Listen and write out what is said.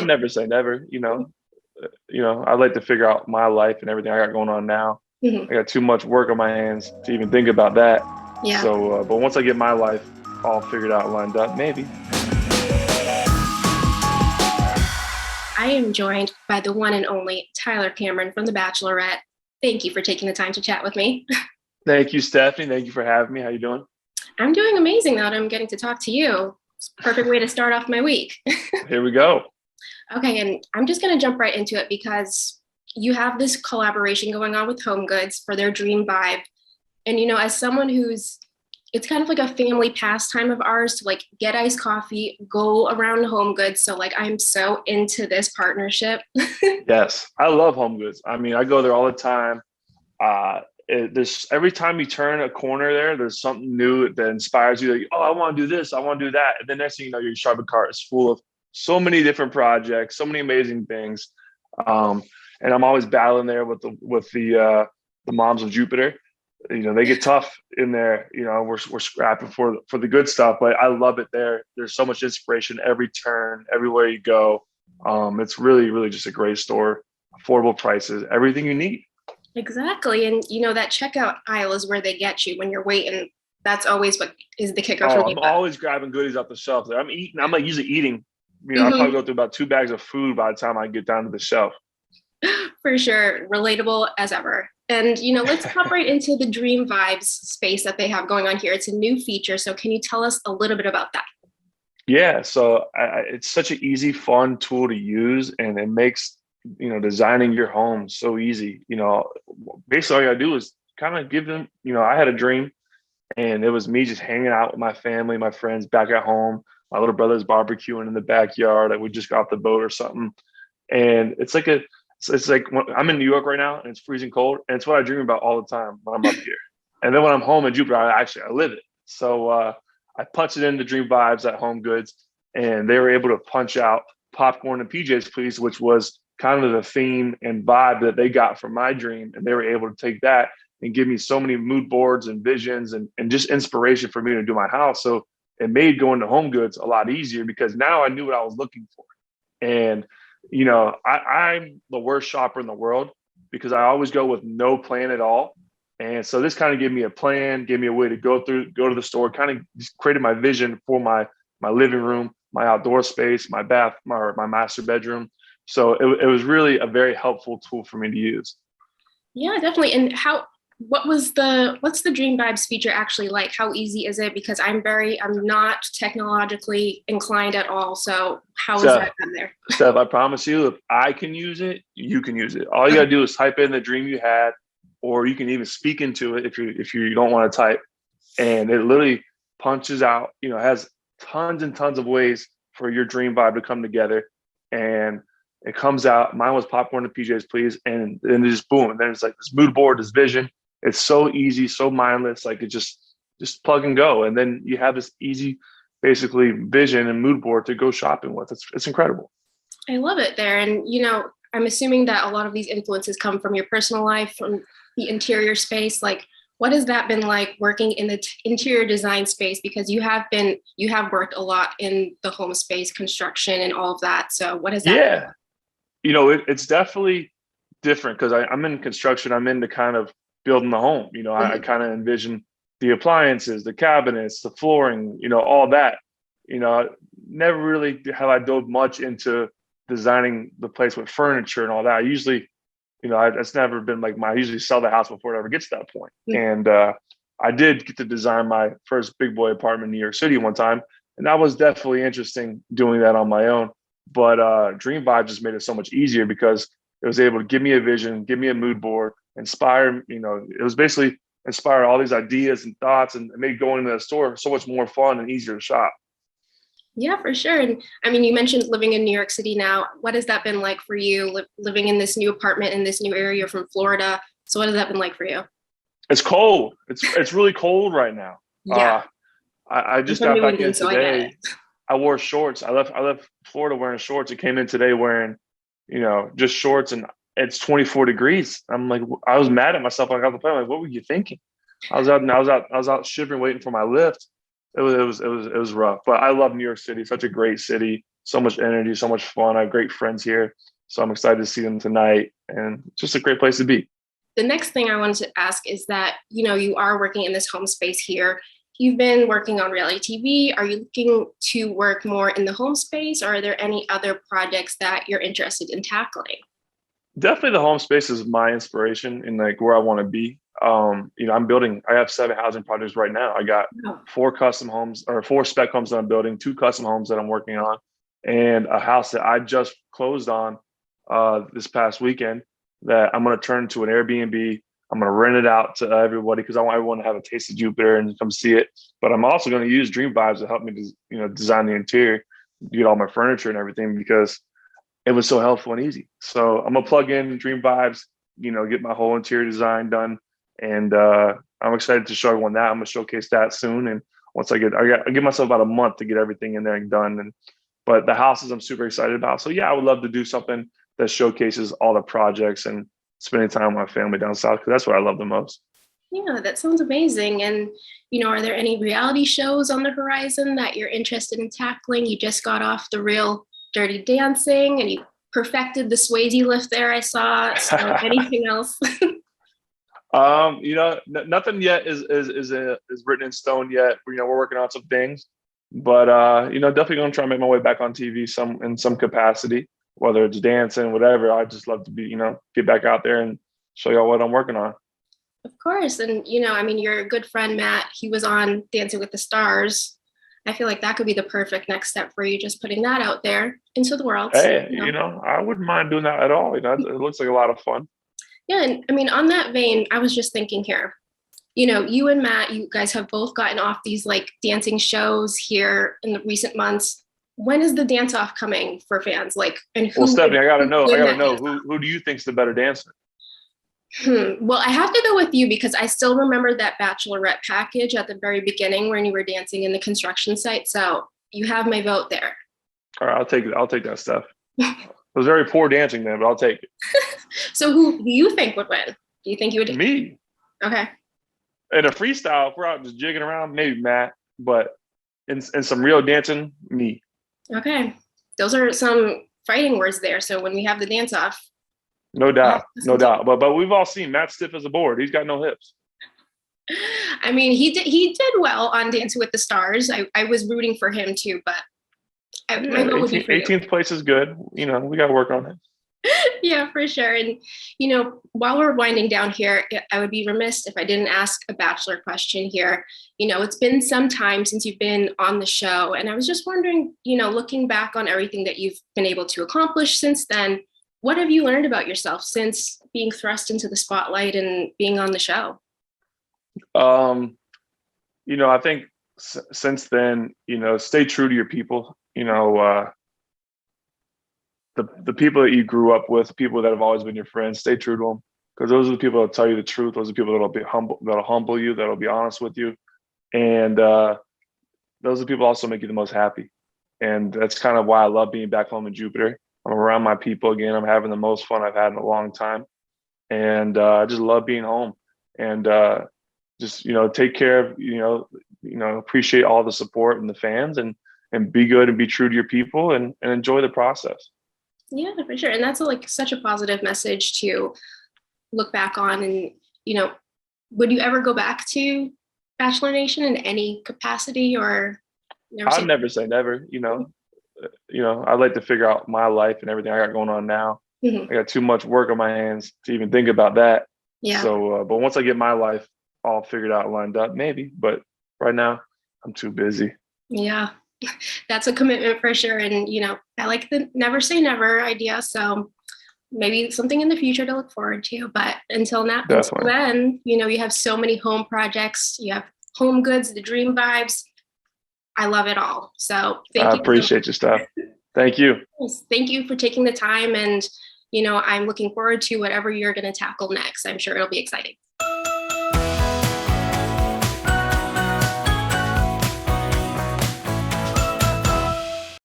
never say never, I'd like to figure out my life and everything I got going on now. Mhm. I got too much work on my hands to even think about that. Yeah. So, but once I get my life all figured out, and lined up, maybe. I am joined by the one and only Tyler Cameron from The Bachelorette. Thank you for taking the time to chat with me. Thank you, Stephanie. Thank you for having me. How you doing? I'm doing amazing now that I'm getting to talk to you. It's a perfect way to start off my week. Here we go. Okay, and I'm just going to jump right into it because you have this collaboration going on with HomeGoods for their Dream Vibe. And, as someone it's kind of like a family pastime of ours to like get iced coffee, go around HomeGoods. So like, I'm so into this partnership. Yes, I love HomeGoods. I mean, I go there all the time. There's every time you turn a corner there's something new that inspires you. Like, oh, I want to do this, I want to do that, and the next thing you know, your shopping cart is full of so many different projects, so many amazing things. And I'm always battling there with the moms of Jupiter. They get tough in there. We're scrapping for the good stuff, but I love it there. There's so much inspiration every turn, everywhere you go. It's really, really just a great store, affordable prices, everything you need. Exactly. And that checkout aisle is where they get you when you're waiting. That's always what is the kicker for Oh, me. I'm always grabbing goodies off the shelf there. I'm eating. I'm like usually eating. I Mhm. probably go through about 2 bags of food by the time I get down to the shelf. For sure. Relatable as ever. And, let's hop right into the Dream Vibes space that they have going on here. It's a new feature. So can you tell us a little bit about that? Yeah, so it's such an easy, fun tool to use, and it makes designing your home so easy. Basically all you gotta do is kind of give them. I had a dream, and it was me just hanging out with my family, my friends back at home. My little brother's barbecuing in the backyard. Like we just got off the boat or something, and it's like I'm in New York right now, and it's freezing cold, and it's what I dream about all the time when I'm up here. And then when I'm home in Jupiter, I live it. So I punched it into Dream Vibes at Home Goods, and they were able to punch out popcorn and PJs, please, which was kind of the theme and vibe that they got from my dream. And they were able to take that and give me so many mood boards and visions and just inspiration for me to do my house. So it made going to Home Goods a lot easier because now I knew what I was looking for. And, I'm the worst shopper in the world because I always go with no plan at all. And so this kind of gave me a plan, gave me a way to go to the store, kind of just created my vision for my living room, my outdoor space, my bath, my master bedroom. So it was really a very helpful tool for me to use. Yeah, definitely. And what's the Dream Vibes feature actually like? How easy is it? Because I'm not technologically inclined at all. So how is So, that done there? Steph, I promise you, if I can use it, you can use it. All you Okay. gotta do is type in the dream you had, or you can even speak into it if you don't want to type, and it literally punches out. Has tons and tons of ways for your dream vibe to come together, and it comes out. Mine was popcorn and PJs, please, and then it just boom, and then it's like this mood board, this vision. It's so easy, so mindless. Like it just plug and go, and then you have this easy, basically vision and mood board to go shopping with. It's incredible. I love it there. And, I'm assuming that a lot of these influences come from your personal life, from the interior space. Like, what has that been like working in the interior design space? Because you have worked a lot in the home space construction and all of that. So what has that been? Yeah, it's definitely different because I'm in construction. I'm into kind of building the home. I Mhm. kind of envision the appliances, the cabinets, the flooring, all that. Never really have I dove much into designing the place with furniture and all that. I usually, that's never been like I usually sell the house before it ever gets to that point. Mhm. And I did get to design my first big boy apartment in New York City one time. And that was definitely interesting doing that on my own. But Dream Vibe just made it so much easier because it was able to give me a vision, give me a mood board, inspire, it was basically inspire all these ideas and thoughts, and it made going to the store so much more fun and easier to shop. Yeah, for sure. And I mean, you mentioned living in New York City now. What has that been like for you, living in this new apartment in this new area from Florida? So what has that been like for you? It's cold. It's really cold right now. Yeah, Uh, I I'm just from got New back in England, so I get today. it. I wore shorts. I left Florida wearing shorts. I came in today wearing, just shorts, and it's 24 degrees. I'm like, I was mad at myself. I got the plane. I'm like, what were you thinking? I was out shivering, waiting for my lift. It was rough. But I love New York City. Such a great city. so much energy, so much fun. I have great friends here. So I'm excited to see them tonight, and just a great place to be. The next thing I wanted to ask is that, you are working in this home space here. You've been working on reality TV. Are you looking to work more in the home space, or are there any other projects that you're interested in tackling? Definitely the home space is my inspiration and like where I want to be. I have 7 housing projects right now. I got Oh, 4 custom homes or 4 spec homes that I'm building, 2 custom homes that I'm working on, and a house that I just closed on this past weekend that I'm going to turn into an Airbnb. I'm going to rent it out to everybody because I want everyone to have a taste of Jupiter and come see it. But I'm also going to use Dream Vibes to help me, design the interior, get all my furniture and everything because it was so helpful and easy. So I'm gonna plug in Dream Vibes, get my whole interior design done, and I'm excited to show everyone that. I'm gonna showcase that soon. And once I give myself about a month to get everything in there and done. But the houses I'm super excited about. So yeah, I would love to do something that showcases all the projects and spending time with my family down south because that's what I love the most. yeah, that sounds amazing. And, are there any reality shows on the horizon that you're interested in tackling? You just got off the Real Dirty Dancing and you perfected the Swayze lift there, I saw. So anything else? Nothing yet is written in stone yet. We're working on some things, but definitely gonna try and make my way back on TV in some capacity, whether it's dancing, whatever. I just love to be, get back out there and show y'all what I'm working on. Of course. And, your good friend, Matt, he was on Dancing with the Stars. I feel like that could be the perfect next step for you, just putting that out there into the world. Hey, I wouldn't mind doing that at all. It looks like a lot of fun. Yeah. And on that vein, I was just thinking here, you and Matt, you guys have both gotten off these like dancing shows here in the recent months. When is the dance off coming for fans? Like, and who? Well, Stephanie, I gotta know who who do you think's the better dancer? Well, I have to go with you because I still remember that Bachelorette package at the very beginning when you were dancing in the construction site. So you have my vote there. All right, I'll take it. I'll take that stuff. It was very poor dancing then, but I'll take it. So who do you think would win? Do you think you would? Me. Okay. In a freestyle, if we're out just jigging around, maybe Matt, but in some real dancing, me. Okay. Those are some fighting words there. So when we have the dance off. No doubt. No doubt. But we've all seen Matt stiff as a board. He's got no hips. I mean, he did well on Dancing with the Stars. I was rooting for him too, but my vote would be for you. 18th place is good. We got to work on it. Yeah, for sure. And, while we're winding down here, I would be remiss if I didn't ask a Bachelor question here. It's been some time since you've been on the show. And I was just wondering, looking back on everything that you've been able to accomplish since then, what have you learned about yourself since being thrust into the spotlight and being on the show? I think since then, stay true to your people. The people that you grew up with, people that have always been your friends, stay true to them because those are the people that tell you the truth. Those are the people that'll humble you, that'll be honest with you, and those are the people also make you the most happy. And that's kind of why I love being back home in Jupiter. I'm around my people again. I'm having the most fun I've had in a long time, and I just love being home. And just take care of appreciate all the support and the fans, and be good and be true to your people, and enjoy the process. Yeah, for sure. And that's such a positive message to look back on. And, would you ever go back to Bachelor Nation in any capacity or never? I'd never say never, I'd like to figure out my life and everything I got going on now. Mm-hmm. I got too much work on my hands to even think about that. Yeah. So, but once I get my life all figured out, lined up, maybe, but right now I'm too busy. Yeah. That's a commitment for sure. And, I like the never say never idea. So maybe something in the future to look forward to. But until then, you have so many home projects. You have HomeGoods, the Dream Vibes. I love it all. So thank you. I appreciate your stuff. Thank you. Thank you for taking the time. And, I'm looking forward to whatever you're going to tackle next. I'm sure it'll be exciting.